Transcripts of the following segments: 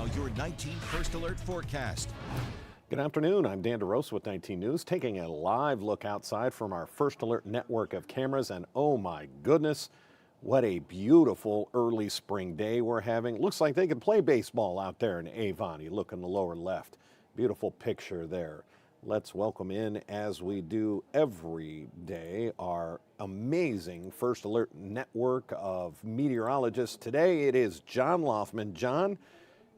Now your 19 First Alert forecast. Good afternoon. I'm Dan DeRosa with 19 News, taking a live look outside from our First Alert network of cameras. And oh my goodness, what a beautiful early spring day we're having. Looks like they could play baseball out there in Avon. You look in the lower left. Beautiful picture there. Let's welcome in, as we do every day, our amazing First Alert network of meteorologists. Today it is John Loftman. John,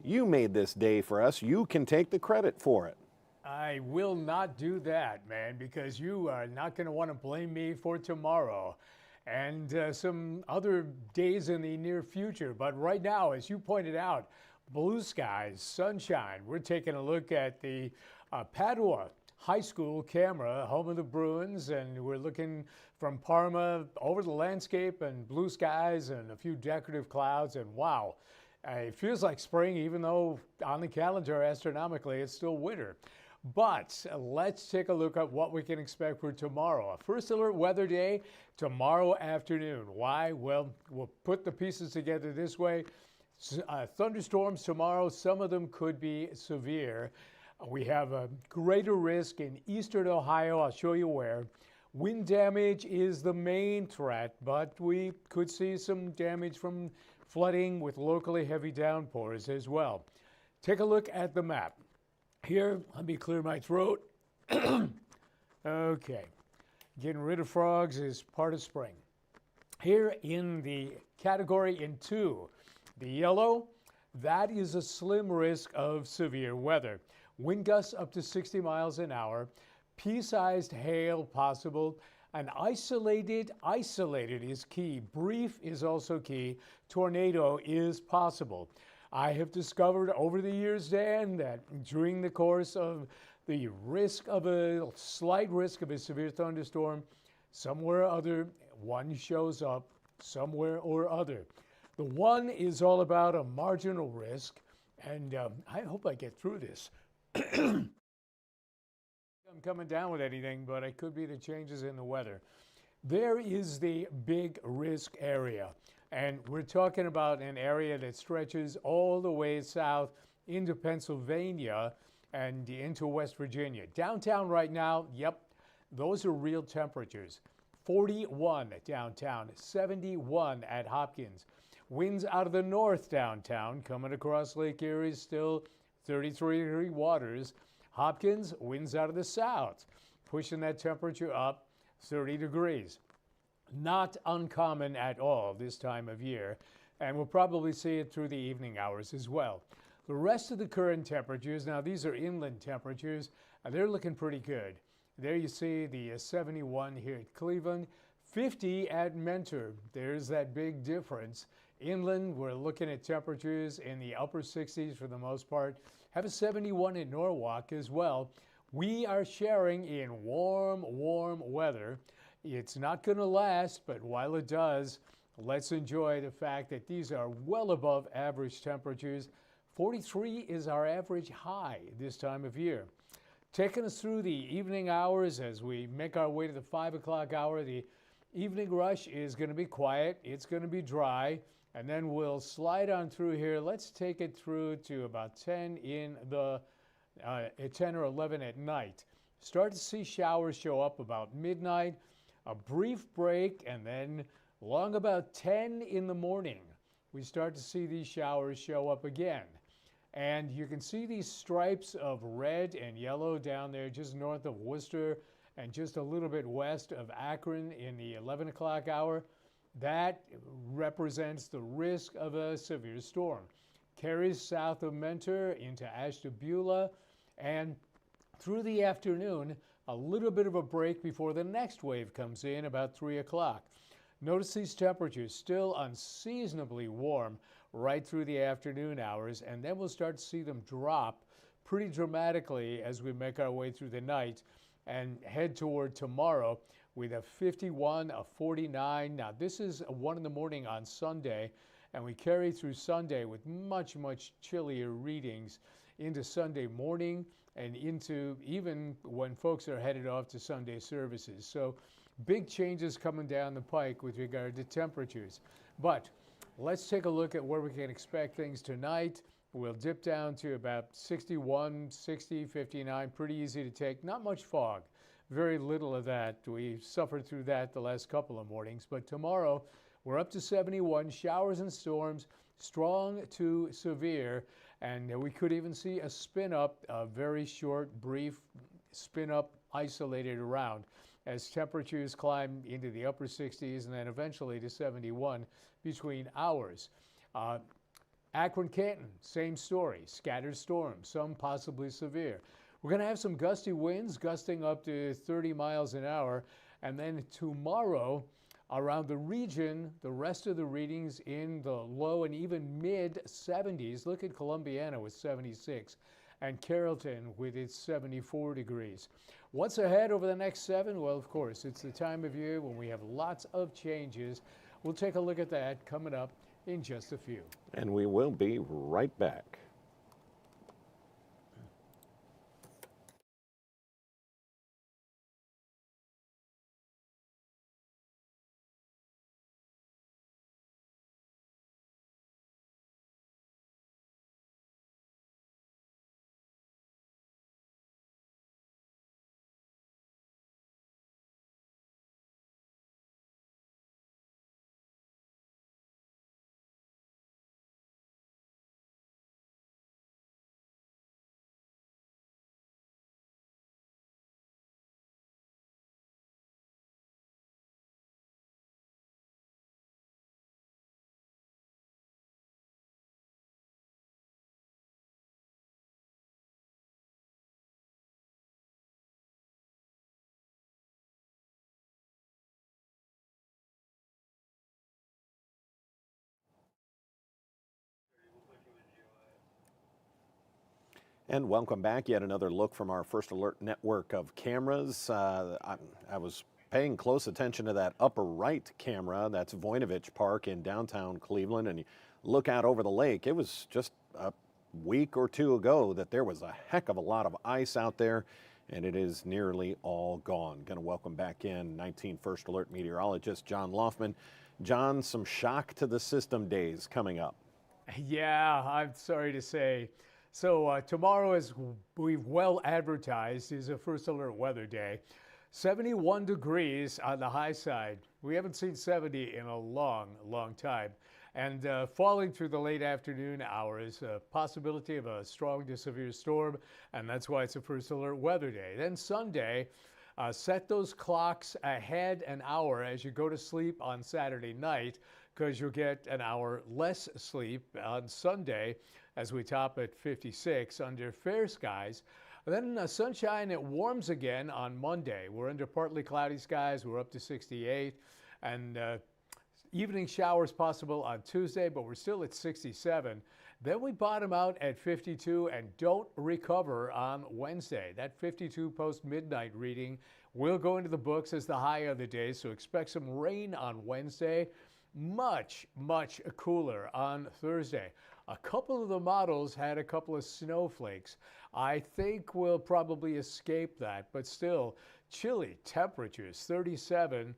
you made this day for us. You can take the credit for it. I will not do that, man, because you are not going to want to blame me for tomorrow and some other days in the near future. But right now, as you pointed out, blue skies, sunshine. We're taking a look at the Padua High School camera, home of the Bruins, and we're looking from Parma over the landscape and blue skies and a few decorative clouds, and wow. It feels like spring, even though on the calendar, astronomically, it's still winter. But let's take a look at what we can expect for tomorrow. A First Alert weather day tomorrow afternoon. Why? Well, we'll put the pieces together this way. Thunderstorms tomorrow, some of them could be severe. We have a greater risk in eastern Ohio. I'll show you where. Wind damage is the main threat, but we could see some damage from flooding with locally heavy downpours as well. Take a look at the map. Here, let me clear my throat. Okay, getting rid of frogs is part of spring. Here in the category in 2, the yellow, that is a slim risk of severe weather. Wind gusts up to 60 miles an hour, pea-sized hail possible. An isolated is key. Brief is also key. Tornado is possible. I have discovered over the years, Dan, that during the course of the slight risk of a severe thunderstorm, somewhere or other, one shows up somewhere or other. The one is all about a marginal risk, and I hope I get through this. I'm coming down with anything, but it could be the changes in the weather. There is the big risk area, and we're talking about an area that stretches all the way south into Pennsylvania and into West Virginia. Downtown right now, yep, those are real temperatures. 41 downtown, 71 at Hopkins. Winds out of the north downtown coming across Lake Erie, still 33-degree waters. Hopkins, winds out of the south, pushing that temperature up 30 degrees. Not uncommon at all this time of year, and we'll probably see it through the evening hours as well. The rest of the current temperatures, now these are inland temperatures, and they're looking pretty good. There you see the 71 here at Cleveland, 50 at Mentor. There's that big difference. Inland, we're looking at temperatures in the upper 60s for the most part. Have a 71 in Norwalk as well. We are sharing in warm weather. It's not going to last, but while it does, let's enjoy the fact that these are well above average temperatures. 43 is our average high this time of year. Taking us through the evening hours as we make our way to the 5 o'clock hour, the evening rush is going to be quiet. It's going to be dry. And then we'll slide on through here. Let's take it through to about 10 in the 10 or 11 at night. Start to see showers show up about midnight, a brief break, and then along about 10 in the morning, we start to see these showers show up again. And you can see these stripes of red and yellow down there just north of Worcester and just a little bit west of Akron in the 11 o'clock hour. That represents the risk of a severe storm. Carries south of Mentor into Ashtabula, and through the afternoon, a little bit of a break before the next wave comes in about 3 o'clock. Notice these temperatures still unseasonably warm right through the afternoon hours, and then we'll start to see them drop pretty dramatically as we make our way through the night and head toward tomorrow with a 51, a 49. Now, this is 1 in the morning on Sunday, and we carry through Sunday with much chillier readings into Sunday morning and into even when folks are headed off to Sunday services. So big changes coming down the pike with regard to temperatures. But let's take a look at where we can expect things tonight. We'll dip down to about 61, 60, 59, pretty easy to take. Not much fog, very little of that. We suffered through that the last couple of mornings, but tomorrow we're up to 71, showers and storms, strong to severe, and we could even see a spin up, a very short, brief spin up isolated around as temperatures climb into the upper 60s and then eventually to 71 between hours. Akron, Canton, same story, scattered storms, some possibly severe. We're going to have some gusty winds, gusting up to 30 miles an hour. And then tomorrow, around the region, the rest of the readings in the low and even mid 70s. Look at Columbiana with 76 and Carrollton with its 74 degrees. What's ahead over the next 7? Well, of course, it's the time of year when we have lots of changes. We'll take a look at that coming up in just a few. And we will be right back. And welcome back. Yet another look from our First Alert network of cameras. I was paying close attention to that upper right camera. That's Voinovich Park in downtown Cleveland. And you look out over the lake. It was just a week or two ago that there was a heck of a lot of ice out there, and it is nearly all gone. Going to welcome back in 19 First Alert meteorologist John Loftman. John, some shock to the system days coming up. Yeah, I'm sorry to say. So tomorrow, as we've well advertised, is a First Alert weather day. 71 degrees on the high side. We haven't seen 70 in a long, long time. And falling through the late afternoon hours, a possibility of a strong to severe storm, and that's why it's a First Alert weather day. Then Sunday, set those clocks ahead an hour as you go to sleep on Saturday night, because you'll get an hour less sleep on Sunday as we top at 56 under fair skies. And then sunshine, it warms again on Monday. We're under partly cloudy skies. We're up to 68. And evening showers possible on Tuesday, but we're still at 67. Then we bottom out at 52 and don't recover on Wednesday. That 52 post-midnight reading will go into the books as the high of the day, so expect some rain on Wednesday. Much, much cooler on Thursday. A couple of the models had a couple of snowflakes. I think we'll probably escape that, but still chilly temperatures, 37.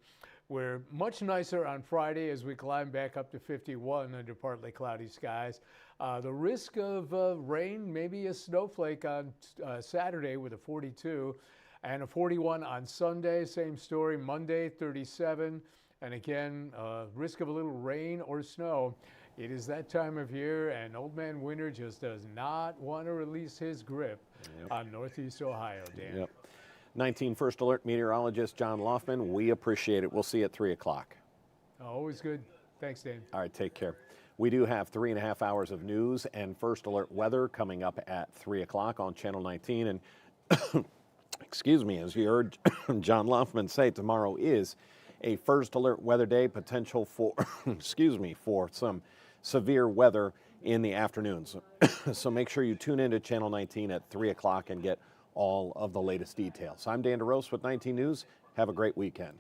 We're much nicer on Friday as we climb back up to 51 under partly cloudy skies. The risk of rain, maybe a snowflake on Saturday with a 42 and a 41 on Sunday. Same story, Monday, 37. And again, risk of a little rain or snow. It is that time of year, and Old Man Winter just does not want to release his grip on Northeast Ohio, Dan. Yep. 19 First Alert meteorologist John Loftman, we appreciate it. We'll see you at 3 o'clock. Always good. Thanks, Dan. All right, take care. We do have 3.5 hours of news and First Alert weather coming up at 3 o'clock on Channel 19. And excuse me, as you heard John Loftman say, tomorrow is a First Alert weather day, potential for, excuse me, for some severe weather in the afternoons. So make sure you tune in to Channel 19 at 3 o'clock and get all of the latest details. I'm Dan DeRose with 19 News. Have a great weekend.